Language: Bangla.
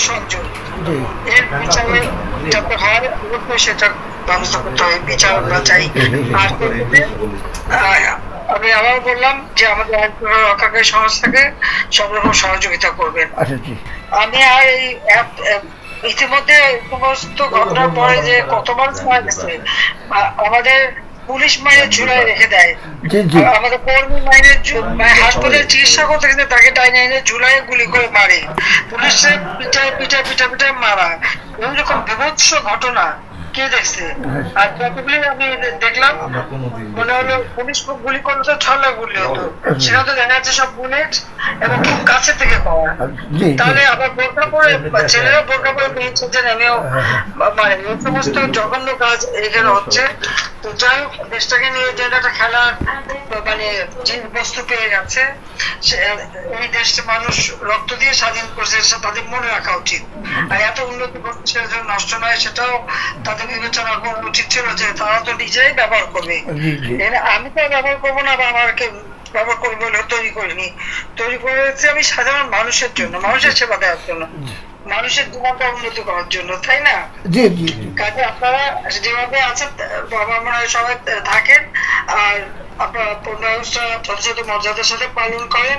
সংযোগ এর বিচারে যাতে হয় সেটা ব্যবস্থা করতে হবে, বিচার আমরা চাই। আর আমি আবার বললাম যে আমাদের আইন রক্ষাকারী সংস্থাকে সব রকম সহযোগিতা করবেন। আমি আর এই ইতিমধ্যে সমস্ত ঘটনার পরে যে কত মানুষ মারা গেছে, আমাদের পুলিশ মাইনের ঝুলাই রেখে দেয়, আমাদের কর্মী মাইনের হাসপাতালে চিকিৎসা করতে গেলে তাকে টাইনে এনে ঝুলাই গুলি করে মারে, পুলিশের পিঠায় পিঠায় পিঠা পিঠা মারা, এরকম বিভৎস ঘটনা কে দেখছে? আর যতগুলি আমি দেখলাম মনে হলো পুলিশ গুলি করলে তো ছলা গুলি হতো, সেটা তো দেখা যাচ্ছে সব বুলেট এবং খুব কাছে থেকে পাওয়া। তাহলে আবার বোরকা পরে ছেলেরা বোরকা পরে বেরিয়েছে, নেমেও মানে এই সমস্ত জঘন্য কাজ এখানে হচ্ছে। তো যাই হোক, দেশটাকে নিয়ে যে একটা খেলার মানে বস্তু পেয়ে গেছে, এই দেশে মানুষ রক্ত দিয়ে স্বাধীন করছে, তাদের মনে রাখা উচিত। আর এত উন্নতি করছে নষ্ট নয়, সেটাও তাদের বিবেচনা করা উচিত ছিল যে তারা তো নিজেই ব্যবহার করবে। আমি তো ব্যবহার করবো না, বা আমাকে ব্যবহার করবো বলে তৈরি করিনি, তৈরি করেছি আমি সাধারণ মানুষের জন্য, মানুষের সেবা দেওয়ার জন্য, মানুষের জীবনটা উন্নতি করার জন্য, তাই না? কাজে আপনারা যেভাবে আছেন আমার মনে হয় সবাই থাকেন, আর আপনারা 15 আগস্টটা যথাযথ মর্যাদার সাথে পালন করেন।